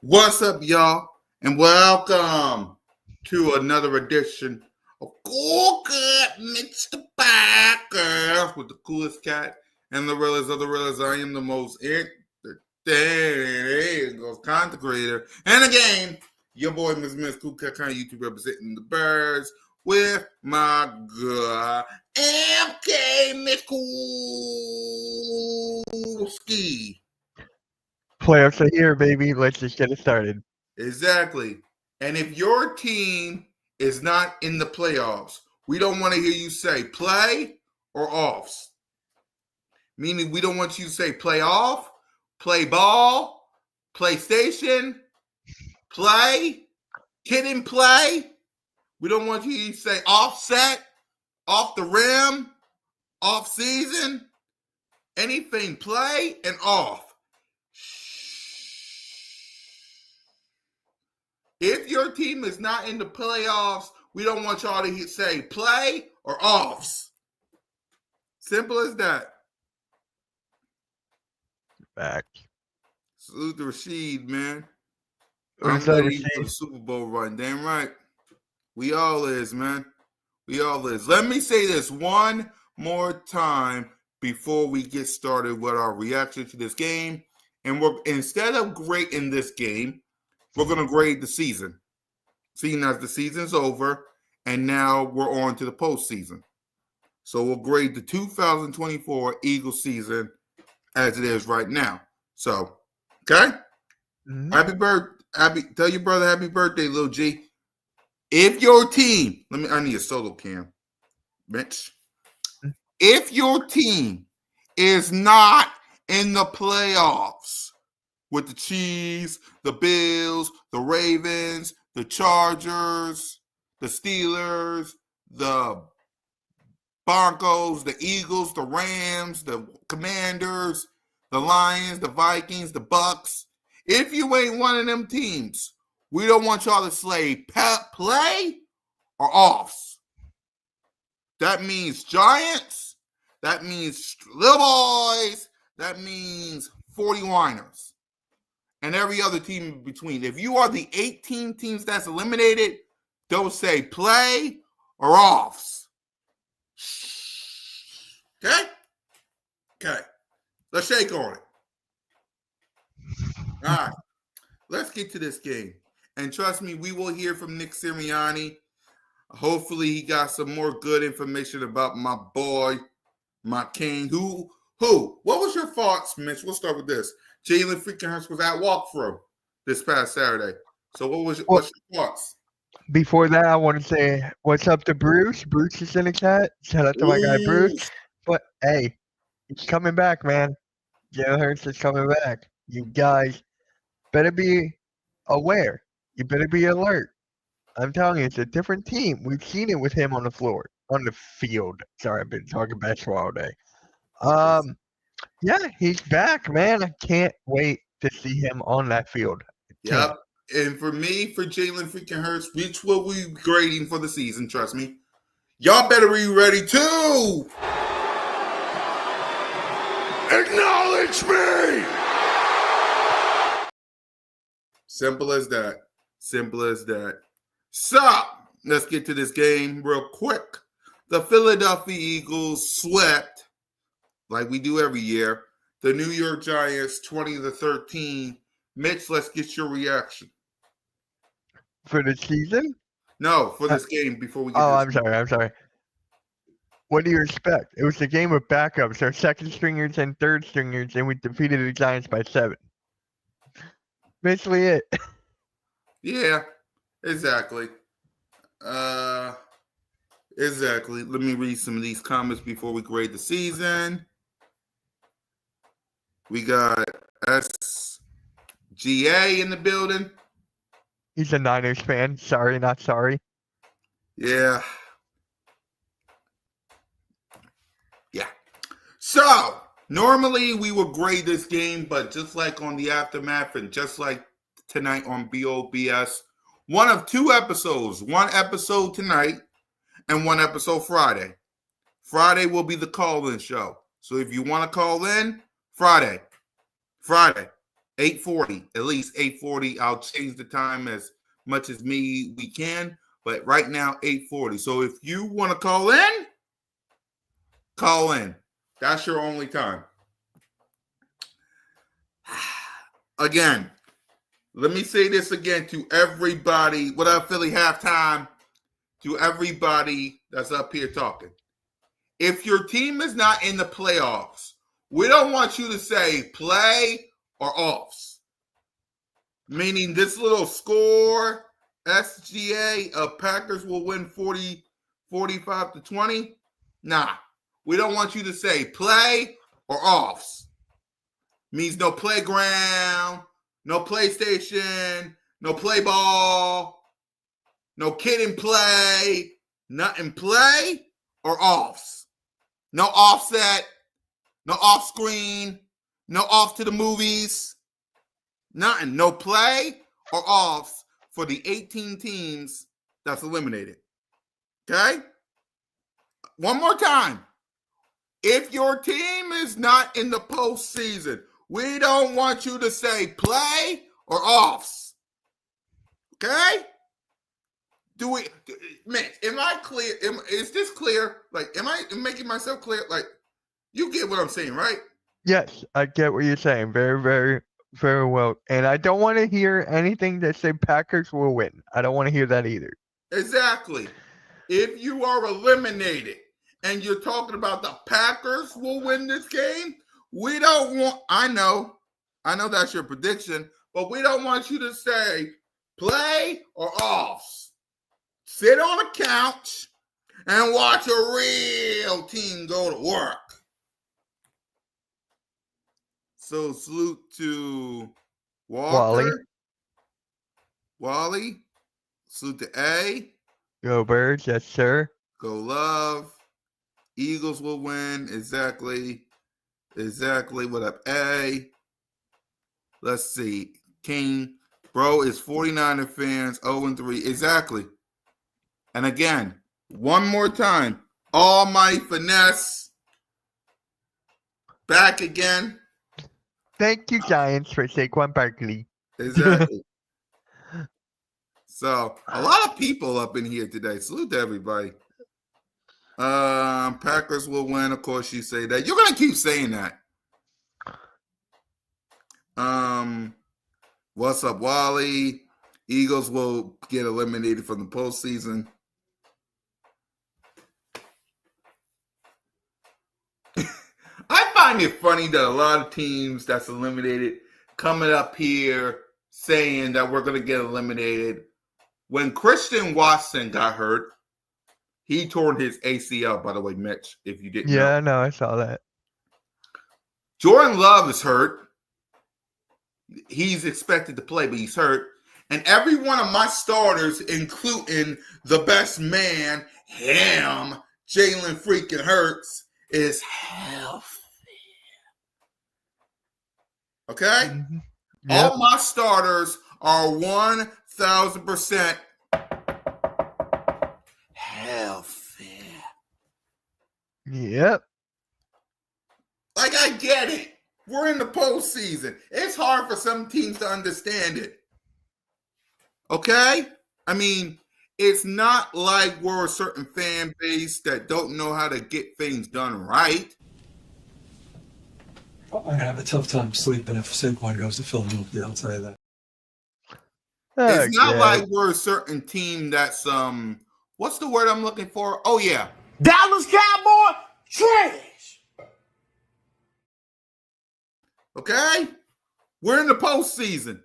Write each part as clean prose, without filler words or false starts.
What's up, y'all? And welcome to another edition of CoolCat-Mitch the Packer with the coolest cat and the realest of the realest. I am the most content creator and again, your boy Miss CoolCat kind of YouTube representing the birds with my guy MK Mitch Coolski. Playoffs are here, baby. Let's just get it started. Exactly. And if your team is not in the playoffs, we don't want to hear you say play or offs. Meaning we don't want you to say play off, play ball, PlayStation, play, kid and play. We don't want you to say offset, off the rim, off season, anything play and off. If your team is not in the playoffs, we don't want y'all to say play or offs. Simple as that. Back. Salute to Rashid, man. What's I'm up, ready for the Rashid? Super Bowl run. Damn right. We all is, man. We all is. Let me say this one more time before we get started with our reaction to this game. And we're instead of grading this game, we're going to grade the season. Seeing as the season's over, and now we're on to the postseason. So we'll grade the 2024 Eagles season as it is right now. So, okay? Mm-hmm. Tell your brother happy birthday, Lil G. If your team, I need a solo cam, Mitch. If your team is not in the playoffs with the Chiefs, the Bills, the Ravens, the Chargers, the Steelers, the Broncos, the Eagles, the Rams, the Commanders, the Lions, the Vikings, the Bucks. If you ain't one of them teams, we don't want y'all to say play or offs. That means Giants. That means little boys. That means 40 whiners. And every other team in between. If you are the 18 teams that's eliminated, don't say play or offs. Okay? Okay. Let's shake on it. All right. Let's get to this game. And trust me, we will hear from Nick Sirianni. Hopefully he got some more good information about my boy, my king. Who? What was your thoughts, Mitch? We'll start with this. Jalen freaking Hurts was at walkthrough this past Saturday. So what's your thoughts? Before that, I want to say what's up to Bruce. Bruce is in the chat. Shout out to my guy Bruce. But hey, he's coming back, man. Jalen Hurts is coming back. You guys better be aware. You better be alert. I'm telling you, it's a different team. We've seen it with him on the field. Sorry, I've been talking basketball all day. Yeah, he's back, man. I can't wait to see him on that field. Yep. And for me, for Jalen freaking Hurts, which will we be grading for the season, trust me. Y'all better be ready to acknowledge me. Simple as that. Simple as that. So, let's get to this game real quick. The Philadelphia Eagles swept, like we do every year, the New York Giants 20-13. Mitch, let's get your reaction. For the season? No, for this game before we get I'm sorry. What do you expect? It was a game of backups, our second stringers and third stringers, and we defeated the Giants by 7. Basically it. Yeah, exactly. Exactly. Let me read some of these comments before we grade the season. We got SGA in the building. He's a Niners fan. Sorry, not sorry. Yeah. So, normally we would grade this game, but just like on the Aftermath and just like tonight on BOBS, one of 2 episodes. One episode tonight and one episode Friday. Friday will be the call-in show. So if you want to call in, Friday. 8:40, at least 8:40. I'll change the time as much as we can, but right now 8:40. So if you want to call in, call in. That's your only time. Again, let me say this again to everybody. What up, Philly halftime? To everybody that's up here talking. If your team is not in the playoffs, we don't want you to say play or offs. Meaning this little score, SGA of Packers will win 45-20. Nah, we don't want you to say play or offs. Means no playground, no PlayStation, no play ball, no kid and play, nothing play or offs. No offset, no off screen, no off to the movies, nothing. No play or offs for the 18 teams that's eliminated. Okay? One more time. If your team is not in the postseason, we don't want you to say play or offs. Okay? Mitch, am I clear? Is this clear? Like, am I making myself clear? Like, you get what I'm saying, right? Yes, I get what you're saying. Very, very, very well. And I don't want to hear anything that say Packers will win. I don't want to hear that either. Exactly. If you are eliminated and you're talking about the Packers will win this game, we don't want, I know that's your prediction, but we don't want you to say play or offs. Sit on a couch and watch a real team go to work. So salute to Walker. Wally. Salute to A. Go Birds, yes, sir. Go Love. Eagles will win. Exactly. What up, A? Let's see. King. Bro is 49er fans, 0-3. Exactly. And again, one more time. Almighty Finesse. Back again. Thank you, Giants, for Saquon Barkley. Exactly. So, a lot of people up in here today. Salute to everybody. Packers will win. Of course, you say that. You're going to keep saying that. What's up, Wally? Eagles will get eliminated from the postseason. I find it funny that a lot of teams that's eliminated coming up here saying that we're going to get eliminated. When Christian Watson got hurt, he tore his ACL, by the way, Mitch, if you didn't know. Yeah, no, I saw that. Jordan Love is hurt. He's expected to play, but he's hurt. And every one of my starters, including the best man, him, Jalen freaking Hurts, is healthy. Okay? Mm-hmm. Yep. All my starters are 1,000% healthy. Yep. Like, I get it. We're in the postseason. It's hard for some teams to understand it. Okay? I mean, it's not like we're a certain fan base that don't know how to get things done right. I'm going to have a tough time sleeping if Saquon goes to Philadelphia, I'll tell you that. It's not like we're a certain team that's, what's the word I'm looking for? Oh, yeah. Dallas Cowboy trash. Okay? We're in the postseason.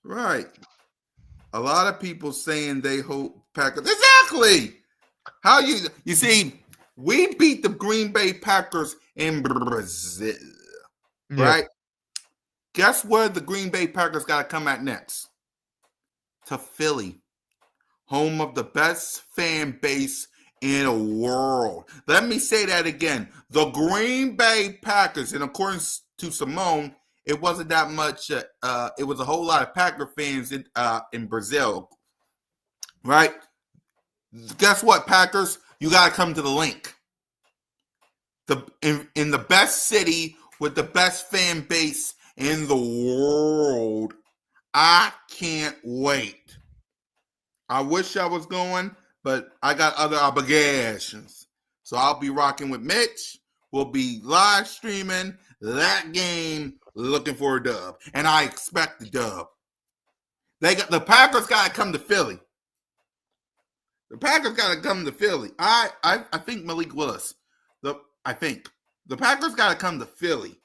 Right. A lot of people saying they hope Packers. Exactly. How you see, we beat the Green Bay Packers in Brazil. Yeah. Right? Guess where the Green Bay Packers got to come at next? To Philly. Home of the best fan base in the world. Let me say that again. The Green Bay Packers, and according to Simone, it wasn't that much. It was a whole lot of Packer fans in Brazil, right? Guess what, Packers? You got to come to the link. In the best city with the best fan base in the world. I can't wait. I wish I was going, but I got other obligations. So I'll be rocking with Mitch. We'll be live streaming that game, looking for a dub. And I expect the dub. The Packers got to come to Philly. The Packers got to come to Philly. I think Malik Willis. The Packers got to come to Philly.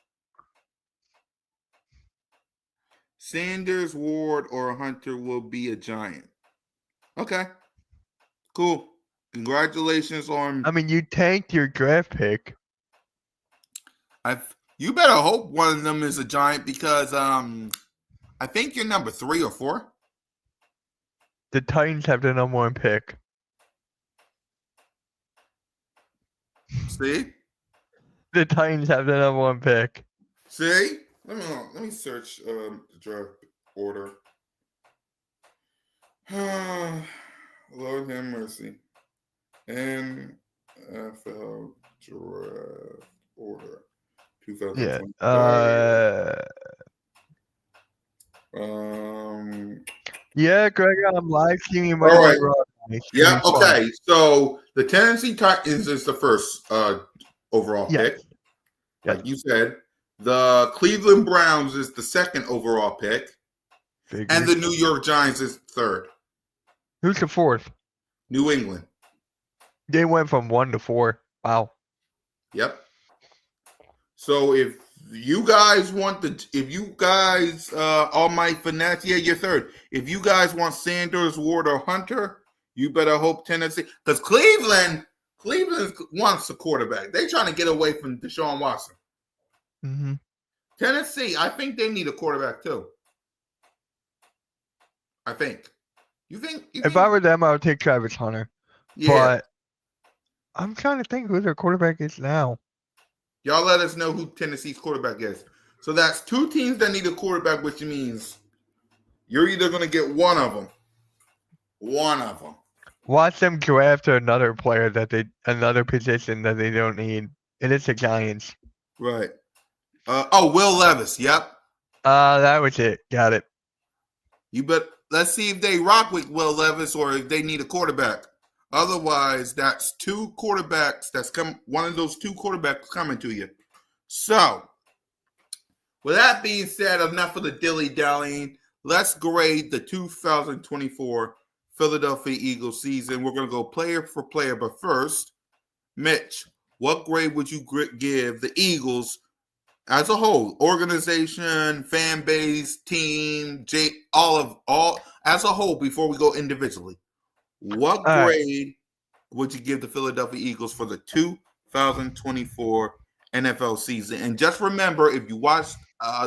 Sanders, Ward, or Hunter will be a Giant. Okay. Cool. Congratulations on. I mean, you tanked your draft pick. You better hope one of them is a Giant because I think you're number 3 or 4. The Titans have the number 1 pick. See? The Titans have the number 1 pick. See? Let me search the draft order. Lord have mercy. NFL draft order 2025. Yeah, Greg, I'm live streaming. All right. Yeah, okay. So the Tennessee Titans is the first overall pick. Yes. Like you said. The Cleveland Browns is the second overall pick. And the New York Giants is third. Who's the fourth? New England. They went from 1 to 4. Wow. Yep. So if you guys all my finesse, yeah, you're third. If you guys want Sanders, Ward, or Hunter, you better hope Tennessee. Because Cleveland wants a quarterback. They're trying to get away from Deshaun Watson. Mm-hmm. Tennessee, I think they need a quarterback too. I think. You think? If I were them, I would take Travis Hunter. Yeah. But I'm trying to think who their quarterback is now. Y'all let us know who Tennessee's quarterback is. So that's 2 teams that need a quarterback, which means you're either going to get one of them. One of them. Watch them draft another player another position that they don't need. And it's the Giants. Right. Will Levis. Yep. That was it. Got it. Let's see if they rock with Will Levis or if they need a quarterback. Otherwise, that's 2 quarterbacks. One of those 2 quarterbacks coming to you. So, with that being said, enough of the dilly-dallying. Let's grade the 2024 Philadelphia Eagles season. We're going to go player for player. But first, Mitch, what grade would you give the Eagles as a whole? Organization, fan base, team, all as a whole before we go individually. What grade would you give the Philadelphia Eagles for the 2024 NFL season? And just remember, if you watched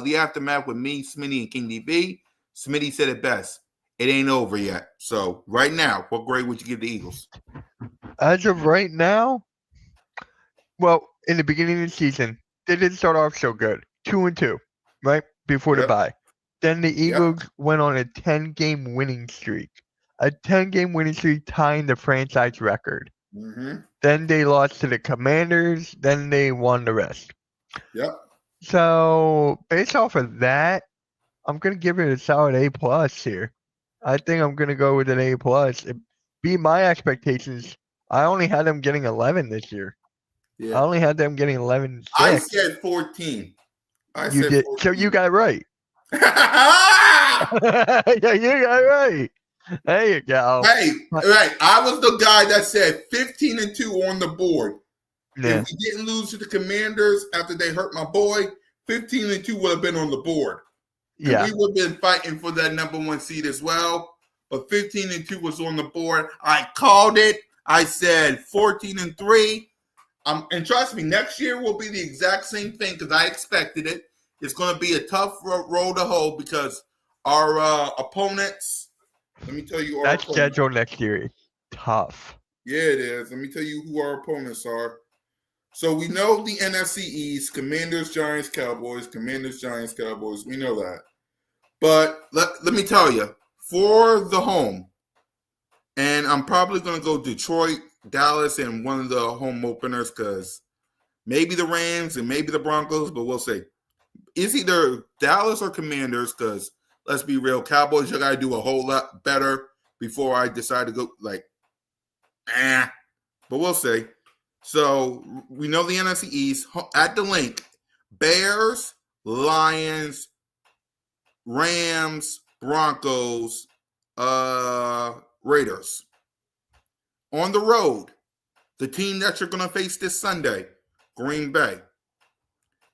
the Aftermath with me, Smitty, and King DB, Smitty said it best. It ain't over yet. So right now, what grade would you give the Eagles? As of right now, well, in the beginning of the season, they didn't start off so good. 2-2, right? Before the bye. Then the Eagles went on a 10-game winning streak. A 10-game winning streak tying the franchise record. Mm-hmm. Then they lost to the Commanders. Then they won the rest. Yep. So based off of that, I'm going to give it a solid A+ here. I think I'm going to go with an A+. It beat my expectations. I only had them getting 11 this year. Yeah. I only had them getting 11. I said 14. You did. 14. So you got it right. Yeah, you got it right. There you go. Hey, right. I was the guy that said 15-2 on the board. Yeah. If we didn't lose to the Commanders after they hurt my boy, 15-2 would have been on the board. And we would have been fighting for that number 1 seed as well. But 15-2 was on the board. I called it. I said 14-3. And trust me, next year will be the exact same thing because I expected it. It's going to be a tough road to hoe because our opponents, let me tell you. That schedule next year is tough. Yeah, it is. Let me tell you who our opponents are. So we know the NFC East, Commanders, Giants, Cowboys, Commanders, Giants, Cowboys. We know that. But let me tell you, for the home, and I'm probably going to go Detroit, Dallas, and one of the home openers because maybe the Rams and maybe the Broncos, but we'll see. It's either Dallas or Commanders because let's be real, Cowboys, you got to do a whole lot better before I decide to go but we'll see. So we know the NFC East at the link: Bears, Lions, Rams, Broncos, Raiders. On the road, the team that you're going to face this Sunday, Green Bay.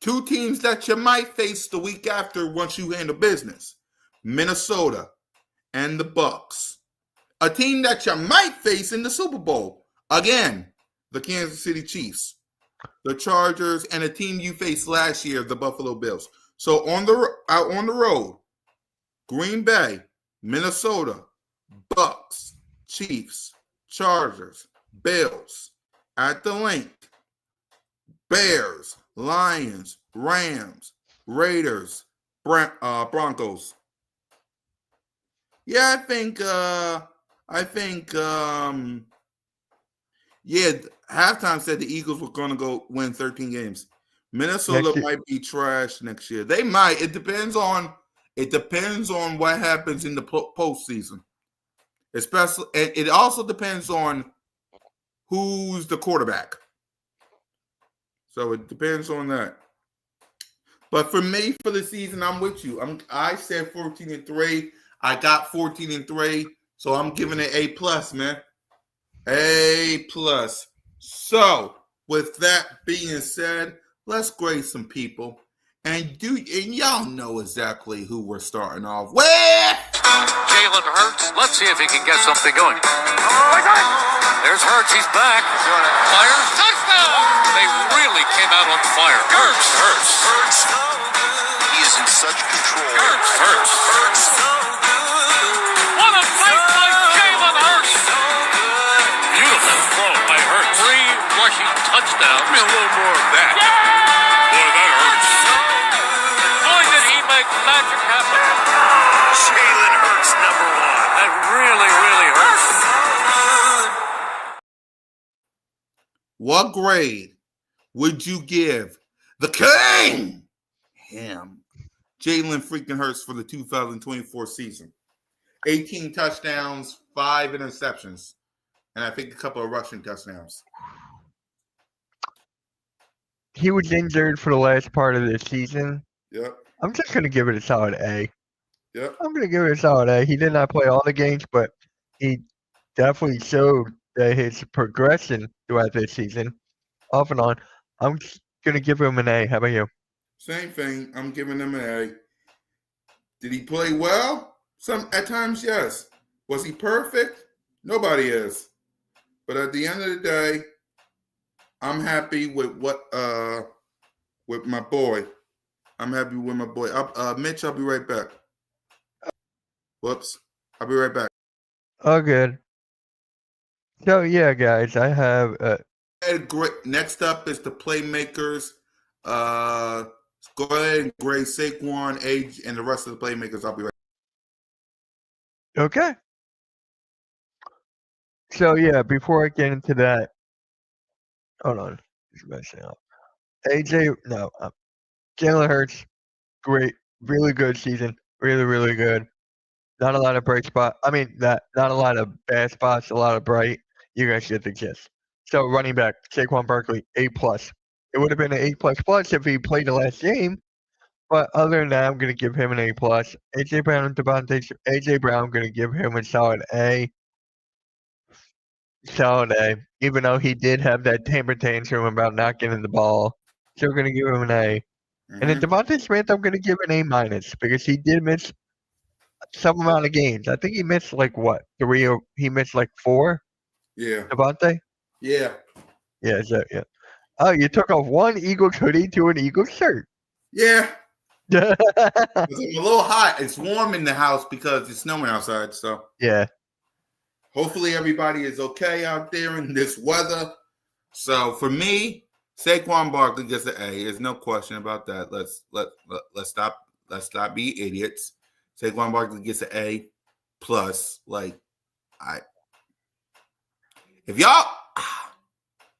Two teams that you might face the week after once you handle business, Minnesota and the Bucks. A team that you might face in the Super Bowl, again, the Kansas City Chiefs, the Chargers, and a team you faced last year, the Buffalo Bills. So on the road, Green Bay, Minnesota, Bucks, Chiefs, Chargers, Bills. At the link, Bears, Lions, Rams, Raiders, Broncos. Yeah, halftime said the Eagles were going to go win 13 games. Minnesota might be trash next year. They might. It depends on what happens in the postseason. Especially, and it also depends on who's the quarterback. So it depends on that. But for me, for the season, I'm with you. I said 14-3. I got 14-3. So I'm giving it A+, man. A+. So with that being said, let's grade some people. And y'all know exactly who we're starting off with. Jalen Hurts. Let's see if he can get something going. There's Hurts. He's back. Fires. Touchdown. They really came out on fire. Hurts. He is in such control. Hurts. What a fight by Jalen Hurts. Beautiful throw by Hurts. 3 rushing touchdowns. Give me a little more of that. Boy, that hurts. Boy, did he make magic happen. Jalen Hurts, number 1. That really, really hurts. What grade would you give the king? Him. Jalen freaking Hurts for the 2024 season. 18 touchdowns, 5 interceptions, and I think a couple of rushing touchdowns. He was injured for the last part of the season. Yep. I'm just going to give it a solid A. Yep. I'm going to give it a solid A. He did not play all the games, but he definitely showed that his progression throughout this season, off and on. I'm going to give him an A. How about you? Same thing. I'm giving him an A. Did he play well? At times, yes. Was he perfect? Nobody is. But at the end of the day, I'm happy with with my boy. I'm happy with my boy. Mitch, I'll be right back. Whoops. I'll be right back. Oh, good. So, yeah, guys, I have Great. Next up is the playmakers. Go ahead and grade Saquon, Age, and the rest of the playmakers. I'll be right back. okay. So, yeah, before I get into that, hold on. Just messing up. Jalen Hurts, great, really good season. Really, really good. Not a lot of bright spots. Not a lot of bad spots, a lot of bright. You guys get the gist. So, running back, Saquon Barkley, A+. It would have been an A++ if he played the last game. But other than that, I'm going to give him an A+. A.J. Brown and A.J. Brown, I'm going to give him a solid A. Solid A. Even though he did have that temper tantrum about not getting the ball. So we're going to give him an A. Mm-hmm. And then Devontae Smith, I'm going to give an A- because he did miss some amount of games. I think he missed 3 or he missed 4? Yeah. Devontae? Yeah. Yeah, yeah. Oh, you took off one Eagles hoodie to an Eagles shirt. Yeah. It's a little hot. It's warm in the house because it's snowing outside. So yeah. Hopefully everybody is okay out there in this weather. So for me, Saquon Barkley gets an A. There's no question about that. Let's stop being idiots. Saquon Barkley gets an A plus.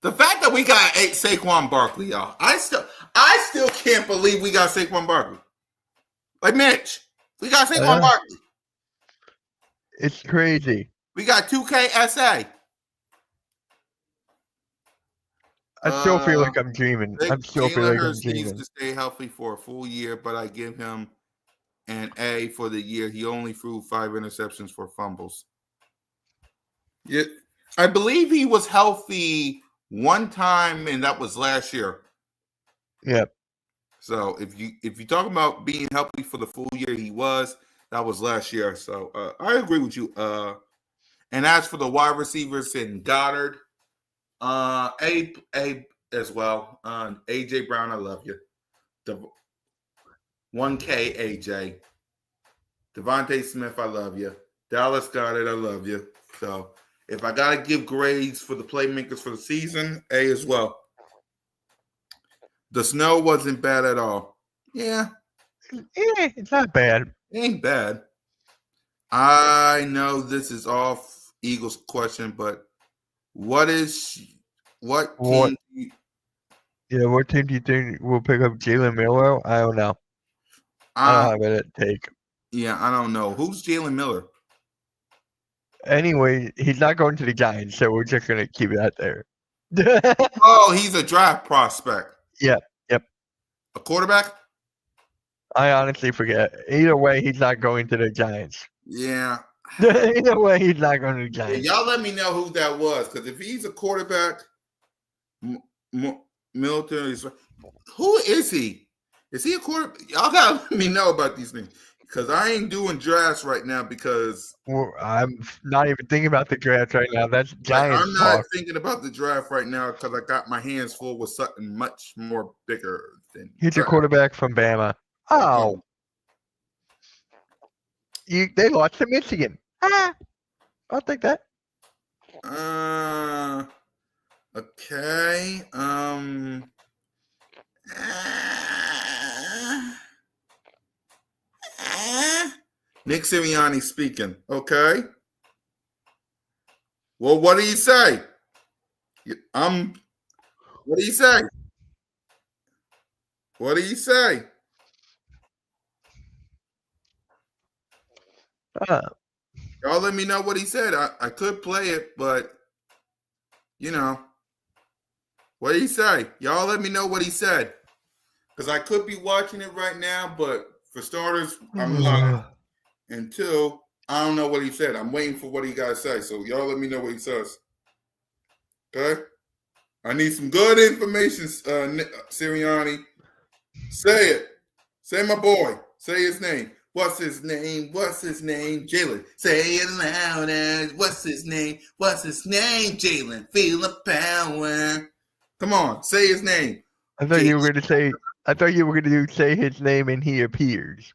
The fact that we got Saquon Barkley, y'all, I still can't believe we got Saquon Barkley. Like Mitch, we got Saquon Barkley. It's crazy. We got 2KSA. I still feel like I'm dreaming. I still feel like I'm Hurts needs dreaming. to stay healthy for a full year, but I give him an A for the year. He only threw 5 interceptions for fumbles. Yeah, I believe he was healthy one time, and that was last year. Yep. So if you talk about being healthy for the full year, that was last year. So I agree with you. And as for the wide receivers in Goddard, A as well. AJ Brown, I love you. 1K AJ. Devontae Smith, I love you. Dallas Goddard, I love you. So if I gotta give grades for the playmakers for the season, A as well. The snow wasn't bad at all. Yeah. It's not bad. It ain't bad. I know this is off Eagles question, but what team? What team do you think will pick up Jalen Miller? I don't know. I don't have it at take. Yeah, I don't know. Who's Jalen Miller? Anyway, he's not going to the Giants, so we're just gonna keep that there. Oh, he's a draft prospect. Yep. A quarterback? I honestly forget. Either way, he's not going to the Giants. Yeah. Either way, he's not going to the Giants. Y'all let me know who that was, because if he's a quarterback, Milton is. Who is he? Is he a quarterback? Y'all gotta let me know about these things, because I ain't doing drafts right now because I'm not even thinking about the draft right now. That's Giants I'm not talk. thinking about the draft right now because I got my hands full with something much more bigger than. He's a quarterback from Bama. Oh. They lost to Michigan. I'll take that. Okay. Nick Sirianni speaking. Okay. Well, what do you say? What do you say? What do you say? Y'all let me know what he said. I could play it, but what did he say? Y'all let me know what he said. Because I could be watching it right now, but for starters, I'm not. Until I don't know what he said. I'm waiting for what he got to say. So y'all let me know what he says. Okay? I need some good information, Sirianni. Say it. Say my boy. Say his name. What's his name? What's his name? Jalen. Say it loud as what's his name? What's his name? Jalen. Feel the power. Come on, say his name. I thought you were going to say his name and he appears.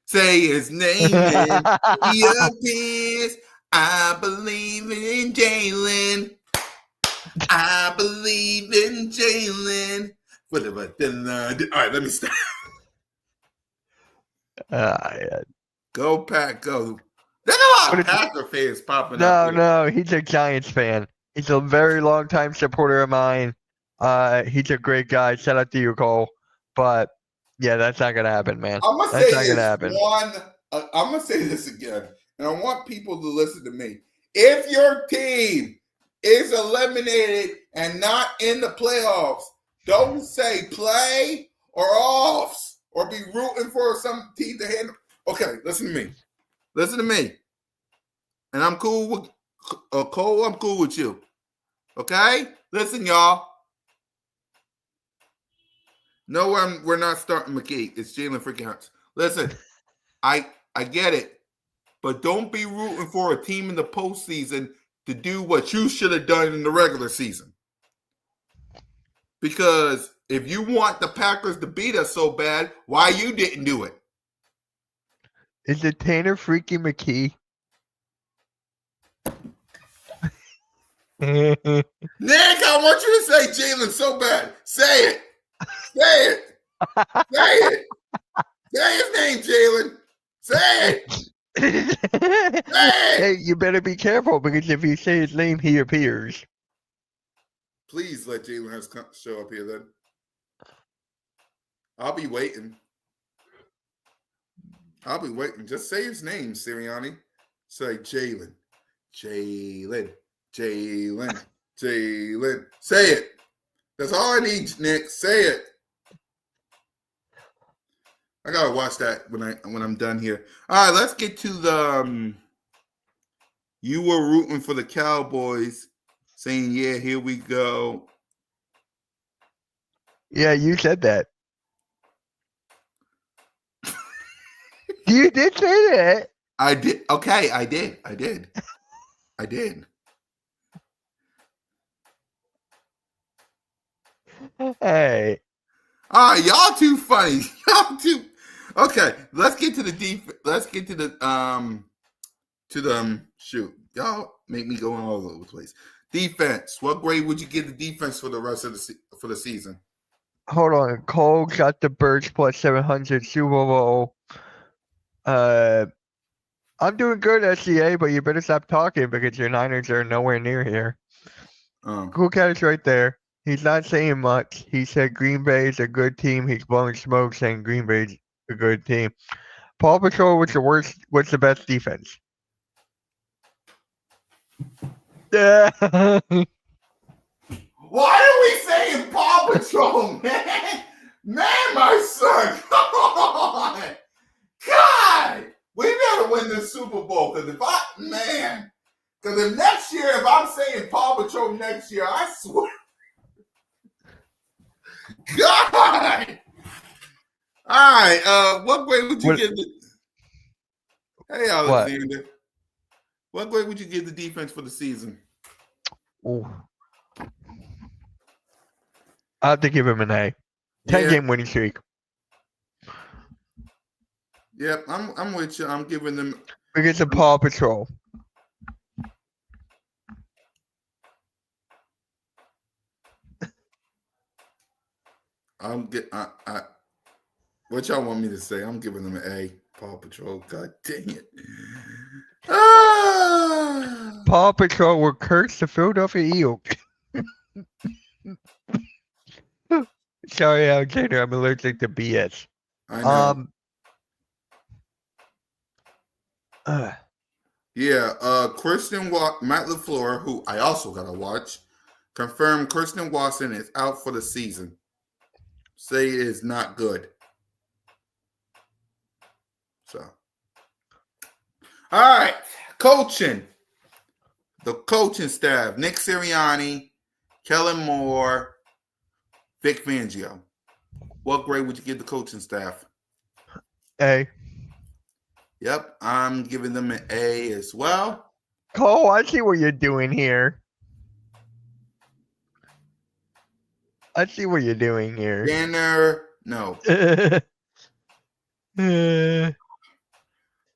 Say his name and he appears. I believe in Jalen. I believe in Jalen. All right, let me stop. Yeah. Go Pack, go. There's a lot of Packer fans popping up. No, he's a Giants fan. He's a very long time supporter of mine. He's a great guy. Shout out to you, Cole. But yeah, that's not gonna happen, man. I'm gonna that's say not this gonna happen. I'm gonna say this again, and I want people to listen to me. If your team is eliminated and not in the playoffs, don't say play or offs or be rooting for some team to handle. Okay, listen to me. Listen to me. And I'm cool with Cole. I'm cool with you. Okay? Listen, y'all. No, we're not starting McKee. It's Jalen freaking Hurts. Listen, I get it, but don't be rooting for a team in the postseason to do what you should have done in the regular season. Because if you want the Packers to beat us so bad, why you didn't do it? Is it Tanner freaking McKee? Nick, I want you to say Jalen so bad. Say it. Say it. Say it. Say his name, Jalen. Say it. Say it. Hey, you better be careful because if you say his name, he appears. Please let Jalen Hurts show up here then. I'll be waiting. Just say his name, Sirianni. Say Jalen. Say it. That's all I need, Nick. Say it. I gotta watch that when I'm done here. All right, let's get to the. You were rooting for the Cowboys, saying, "Yeah, here we go." Yeah, you said that. You did say that. I did. Okay, I did. I did. Hey. All right, y'all too funny. Y'all too. Okay, let's get to the Let's get to the shoot. Y'all make me go all over the place. Defense. What grade would you give the defense for the rest of the season? Hold on. Cole got the Birds plus 700 Super Bowl. I'm doing good, SCA, but you better stop talking because your Niners are nowhere near here. CoolCat is right there. He's not saying much. He said Green Bay is a good team. He's blowing smoke saying Green Bay's a good team. Paw Patrol was the worst. What's the best defense? Yeah. Why are we saying Paw Patrol, man? Man, my son, come on. God, we never win the Super Bowl. Because if next year, if I'm saying Paw Patrol next year, I swear. God. All right. What grade would you give the? Hey, Alexander. What grade would you give the defense for the season? Ooh. I have to give him an A. 10-game winning streak. Yep, I'm with you. I'm giving them Because of Paw Patrol. What y'all want me to say? I'm giving them an A. Paw Patrol. God dang it. Paw Patrol will curse the Philadelphia Eagles. Sorry, Alexander. I'm allergic to BS. I know. Matt LaFleur, who I also gotta watch, confirmed Christian Watson is out for the season. Say it is not good. So, all right, coaching. The coaching staff: Nick Sirianni, Kellen Moore, Vic Fangio. What grade would you give the coaching staff? A. Yep, I'm giving them an A as well. Cole, I see what you're doing here. Banner, no.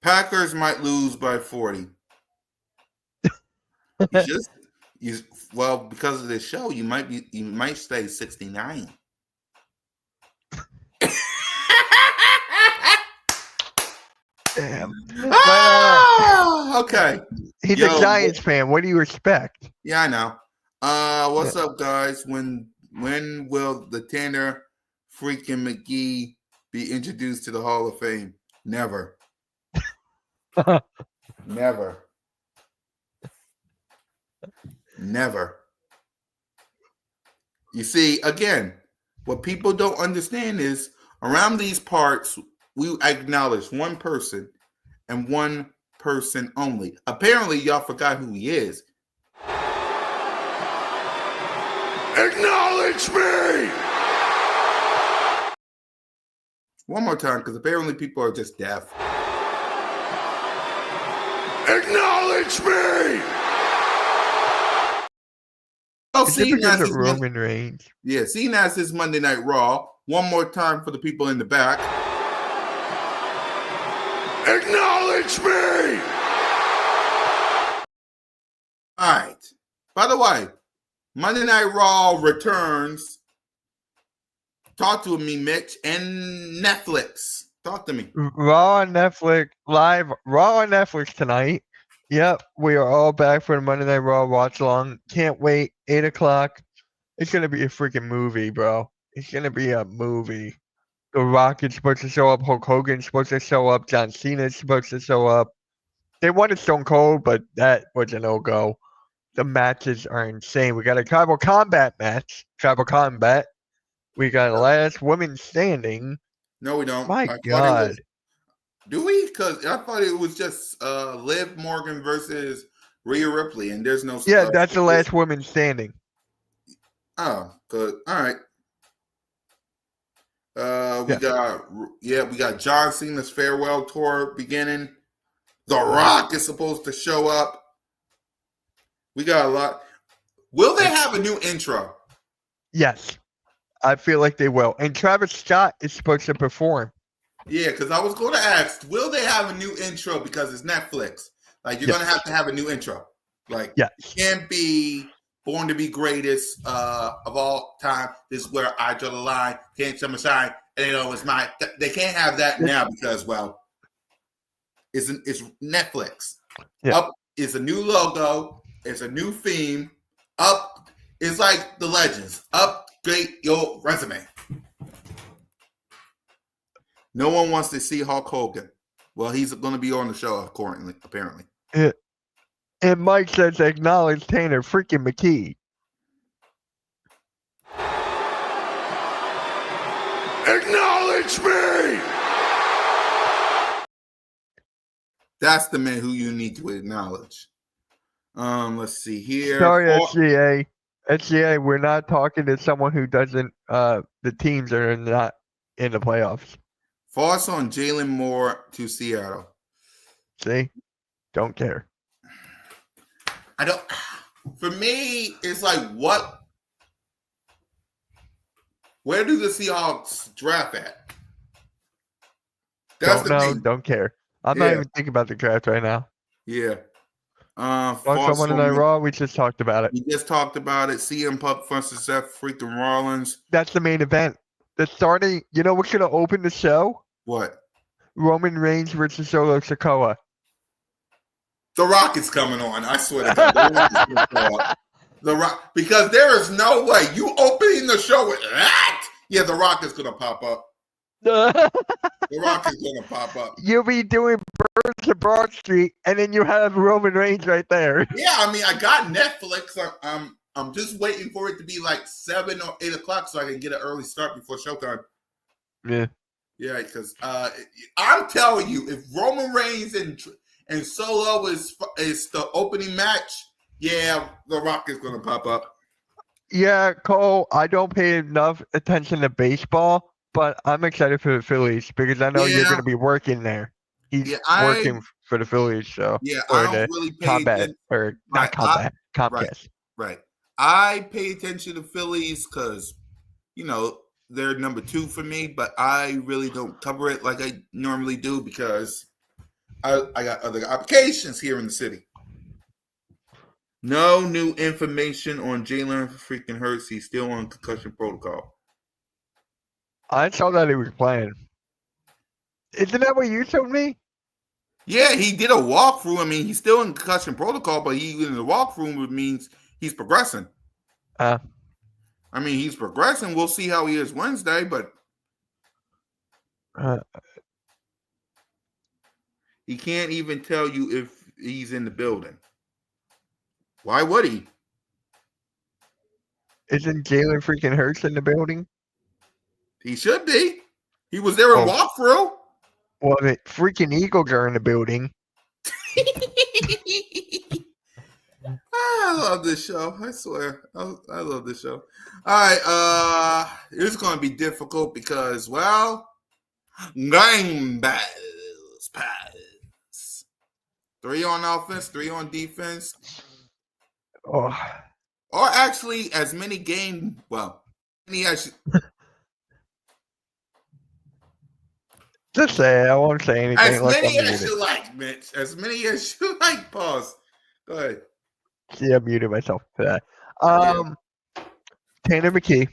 Packers might lose by 40. Because of this show, you might stay 69. Damn. Okay. He's a Giants fan. What do you expect? Yeah, I know. What's up, guys? When will the Tanner freaking McGee be introduced to the Hall of Fame? Never. Never. You see, again, what people don't understand is around these parts, we acknowledge one person and one person only. Apparently, y'all forgot who he is. Acknowledge me! One more time, because apparently people are just deaf. Acknowledge me! Oh, Seeing as Roman Reigns. Yeah, seeing as this Monday Night Raw. One more time for the people in the back. Acknowledge me! All right. By the way, Monday Night Raw returns. Talk to me, Mitch, and Netflix. Talk to me. Raw on Netflix tonight. Yep, we are all back for the Monday Night Raw watch along. Can't wait. 8 o'clock. It's gonna be a freaking movie, bro. It's gonna be a movie. The Rock is supposed to show up. Hulk Hogan's supposed to show up. John Cena's supposed to show up. They wanted Stone Cold, but that was a no-go. The matches are insane. We got a tribal combat match. Tribal combat. We got a last woman standing. No, we don't. My I thought it God. was- do we? Because I thought it was just Liv Morgan versus Rhea Ripley, and there's no. Yeah, that's the last woman standing. Oh, good. All right. We got John Cena's farewell tour beginning. The Rock is supposed to show up. We got a lot. Will they have a new intro? Yes. I feel like they will. And Travis Scott is supposed to perform. Yeah, because I was going to ask, will they have a new intro because it's Netflix? Like, you're going to have a new intro. Like, yes. It can't be Born to Be Greatest of all time. This is where I draw the line. Can't summer shine. And, it's my. They can't have that now because, well, it's Netflix. Yeah. Up is a new logo. It's a new theme. Up is like the Legends. Upgrade your resume. No one wants to see Hulk Hogan. Well, he's going to be on the show, apparently. Yeah. And Mike says, acknowledge Tanner freaking McKee. Acknowledge me! That's the man who you need to acknowledge. Let's see here. Sorry, SGA. SGA, we're not talking to someone who doesn't, the teams are not in the playoffs. Thoughts on Jalen Moore to Seattle? See? Don't care. I don't. For me, it's like, what? Where do the Seahawks draft at? That's Don't know. thing. Don't care. I'm not even thinking about the draft right now. Yeah. Someone in Raw, we just talked about it. We just talked about it. CM Punk versus Seth freaking Rollins. That's the main event. The starting, you know what's going to open the show? What? Roman Reigns versus Solo Sikoa. The Rock is coming on. I swear to God. The Rock is gonna show up. The Rock, because there is no way you opening the show with that. Yeah, The Rock is going to pop up. The Rock is going to pop up. You'll be doing Birds to Broad Street, and then you have Roman Reigns right there. Yeah, I mean, I got Netflix. I'm just waiting for it to be like 7 or 8 o'clock so I can get an early start before showtime. Yeah. Yeah, because I'm telling you, if Roman Reigns and Solo is the opening match, yeah, The Rock is going to pop up. Yeah, Cole, I don't pay enough attention to baseball, but I'm excited for the Phillies because I know you're going to be working there. He's working for the Phillies, so I don't really pay attention. Comcast. Right. I pay attention to Phillies because, they're number 2 for me, but I really don't cover it like I normally do because I got other applications here in the city. No new information on Jalen freaking Hurts. He's still on concussion protocol. I saw that he was playing. Isn't that what you told me? Yeah, he did a walkthrough. I mean, he's still in concussion protocol, but he in the walkthrough means he's progressing. I mean, he's progressing. We'll see how he is Wednesday, but he can't even tell you if he's in the building. Why would he? Isn't Jalen freaking Hurts in the building? He should be. He was there in walkthrough. Well, the freaking Eagles are in the building. I love this show. I swear. I love this show. All right. It's going to be difficult because, game pass. 3 on offense, 3 on defense. Oh. Or actually, as many just say it. I won't say anything. As many as you like, Mitch. As many as you like. Pause. Go ahead. See, I muted myself for that. Tanner McKee.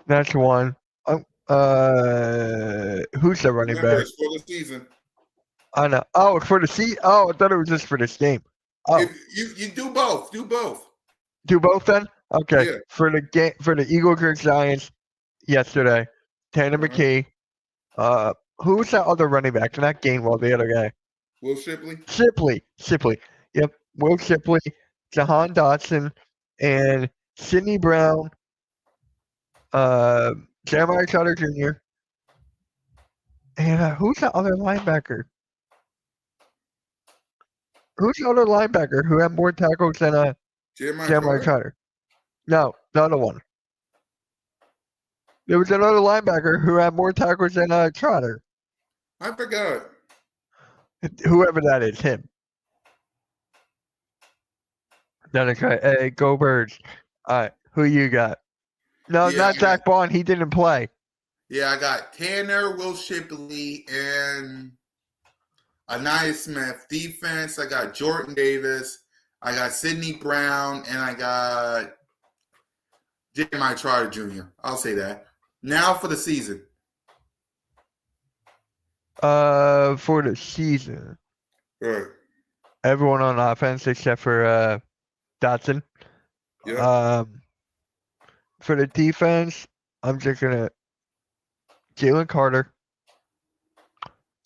That's one. Who's the running back? It's for the season. I know. Oh, it's for the season. Oh, I thought it was just for this game. Oh, You do both. Do both. Do both then? Okay, Yeah. for the Eagles versus Giants yesterday, Tanner McKee. Who was that other running back? Not Gainwell, the other guy. Will Shipley. Shipley. Yep, Will Shipley, Jahan Dotson, and Sidney Brown, Jeremiah Trotter Jr., and who's the other linebacker? Who's the other linebacker who had more tackles than Jeremiah Jeremiah Trotter? Trotter? No, the other one. There was another linebacker who had more tackles than Trotter. I forgot. Whoever that is, him. That is right. Hey, go Birds. All right, who you got? No, Yeah, not Zach Bond. He didn't play. Yeah, I got Tanner, Will Shipley, and Anaya Smith. Defense, I got Jordan Davis, I got Sidney Brown, and I got Jeremiah Trotter Jr. I'll say that. Now for the season. For the season, Right. everyone on offense except for Dotson. Yeah. For the defense, I'm just gonna Jalen Carter,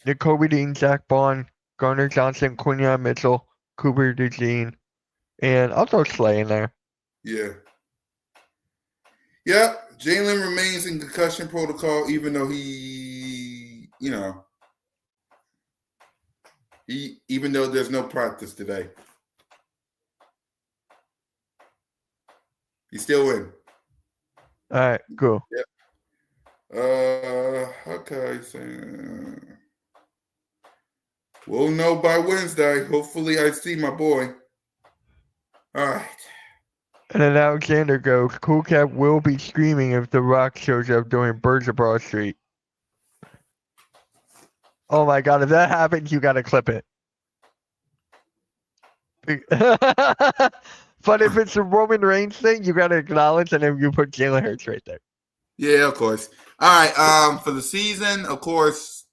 N'Kobe Dean, Zach Bond, Garner Johnson, Quinion Mitchell, Cooper DeJean, and I'll throw Slay in there. Yeah. Yep. Jalen remains in concussion protocol, even though even though there's no practice today. He's still in. All right, cool. Okay. So we'll know by Wednesday. Hopefully, I see my boy. All right. And then Alexander goes, CoolCat will be streaming if The Rock shows up during Birds of Broad Street. Oh my god, if that happens, you gotta clip it. But if it's a Roman Reigns thing, you gotta acknowledge and then you put Jalen Hurts right there. Yeah, of course. All right. For the season, of course,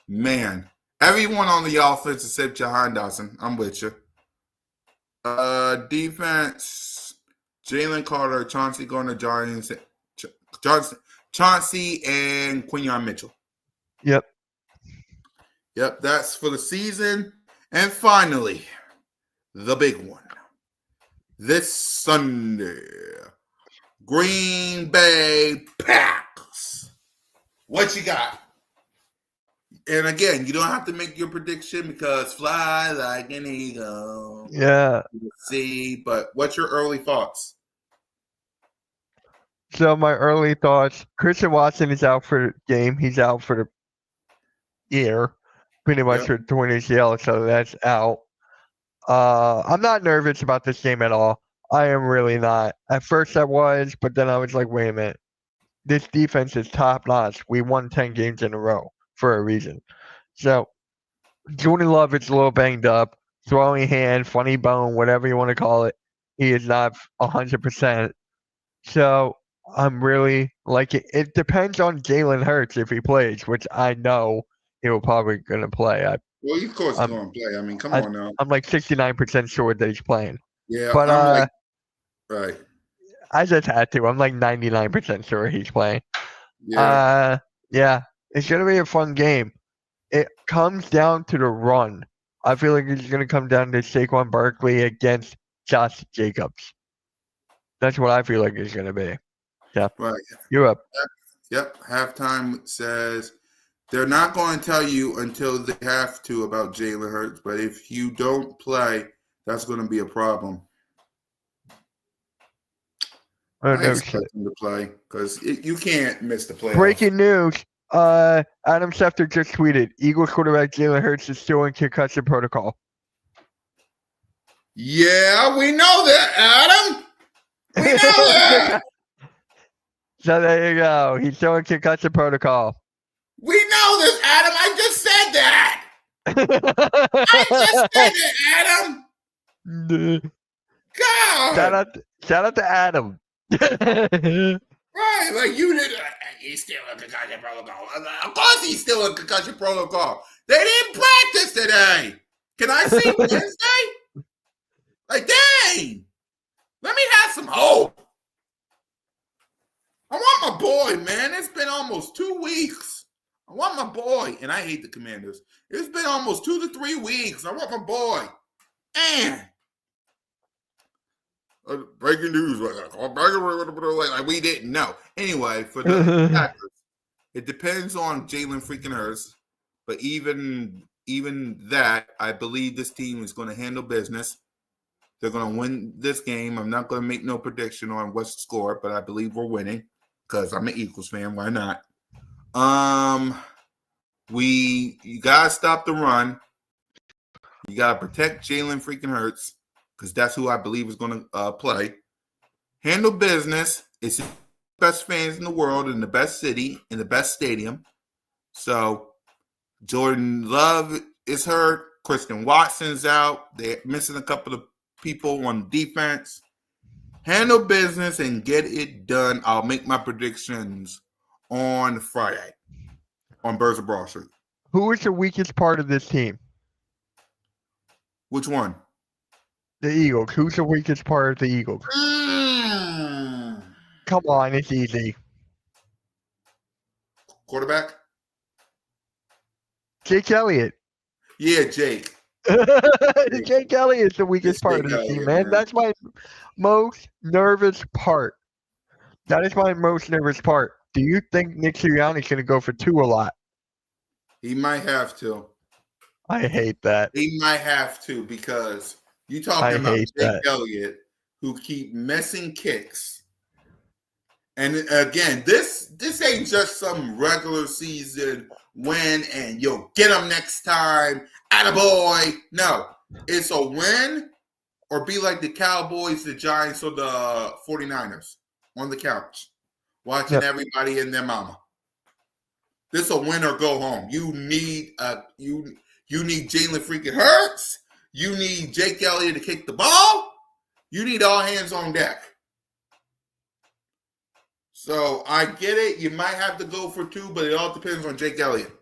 man, everyone on the offense except Jahan Dawson. I'm with you. Defense, Jalen Carter, Chauncey Gardner-Johnson, Chauncey, and Quinion Mitchell. Yep. That's for the season. And finally, the big one. This Sunday, Green Bay Packers. What you got? And again, you don't have to make your prediction because fly like an eagle. Yeah. See, but what's your early thoughts? So my early thoughts, Christian Watson is out for the game. He's out for the year, pretty much for torn ACL, so that's out. I'm not nervous about this game at all. I am really not. At first I was, but then I was like, wait a minute. This defense is top notch. We won 10 games in a row for a reason. So Jordan Love is a little banged up, throwing hand, funny bone, whatever you want to call it. He is not 100%. So I'm really like it. It depends on Jalen Hurts if he plays, which I know he will probably going to play. Well, of course he's going to play. I mean, come on now. I'm like 69% sure that he's playing. Yeah, but I'm like, right. I just had to. I'm like 99% sure he's playing. Yeah. Yeah, it's going to be a fun game. It comes down to the run. I feel like it's going to come down to Saquon Barkley against Josh Jacobs. That's what I feel like it's going to be. Yeah. Right. You're up. Yep. Halftime says they're not going to tell you until they have to about Jalen Hurts, but if you don't play, that's going to be a problem. I expect him to play because you can't miss the playoffs. Breaking news. Adam Schefter just tweeted, Eagles quarterback Jalen Hurts is still in concussion protocol. Yeah, we know that, Adam. We know that. So there you go. He's still in concussion protocol. We know this, Adam. I just said that. I just said it, Adam. God. Shout out to Adam. Right, like you did. He's still in concussion protocol. Of course, he's still in concussion protocol. They didn't practice today. Can I see Wednesday? Like, dang. Let me have some hope. I want my boy, man. It's been almost 2 weeks. I want my boy, and I hate the Commanders. It's been almost 2 to 3 weeks. I want my boy. And breaking news, like we didn't know. Anyway, for the Packers, it depends on Jalen freaking Hurts. But even that, I believe this team is going to handle business. They're going to win this game. I'm not going to make no prediction on what's the score, but I believe we're winning because I'm an Eagles fan. Why not? You gotta stop the run. You gotta protect Jalen freaking Hurts because that's who I believe is going to play. Handle business. It's the best fans in the world, in the best city, in the best stadium. So Jordan Love is hurt. Kristen Watson's out. They're missing a couple of people on defense. Handle business and get it done. I'll make my predictions on Friday on Birds of Broad Street. Who is the weakest part of this team? Which one? The Eagles. Who's the weakest part of the Eagles? Come on, it's easy. Quarterback? Jake Elliott. Yeah, Jake. Jake Elliott's the weakest part of this team, man. That's my most nervous part. That is my most nervous part. Do you think Nick Sirianni's going to go for 2 a lot? He might have to. I hate that. He might have to because you talking about Jake Elliott who keep missing kicks. And again, this ain't just some regular season win and you'll get them next time. Attaboy. No, it's a win or be like the Cowboys, the Giants, or the 49ers on the couch watching everybody and their mama. This is a win or go home. You need you need Jalen freaking Hurts. You need Jake Elliott to kick the ball. You need all hands on deck. So I get it. You might have to go for 2, but it all depends on Jake Elliott.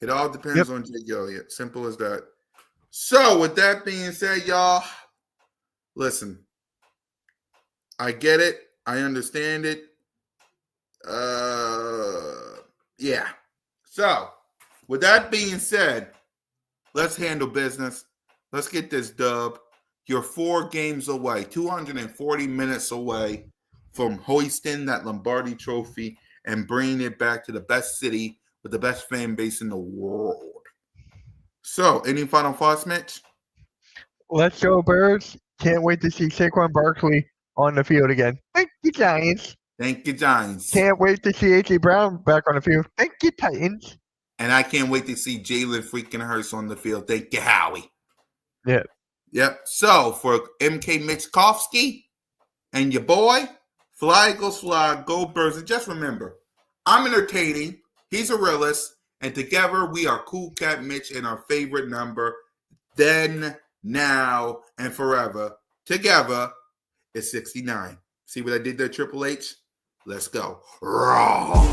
It all depends on Jake Elliott. Simple as that. So with that being said, y'all, listen. I get it. I understand it. Yeah. So with that being said, let's handle business. Let's get this dub. You're 4 games away, 240 minutes away from hoisting that Lombardi trophy and bringing it back to the best city with the best fan base in the world. So, any final thoughts, Mitch? Let's go, Birds. Can't wait to see Saquon Barkley on the field again. Thank you, Giants. Thank you, Giants. Can't wait to see A.J. Brown back on the field. Thank you, Titans. And I can't wait to see Jalen freaking Hurts on the field. Thank you, Howie. Yep. So, for MK Mitchkowski and your boy, Fly Eagles Fly, go Birds. And just remember, I'm entertaining. He's a realist. And together, we are CoolCat-Mitch and our favorite number, then, now, and forever. Together, it's 69. See what I did there, Triple H? Let's go. Raw.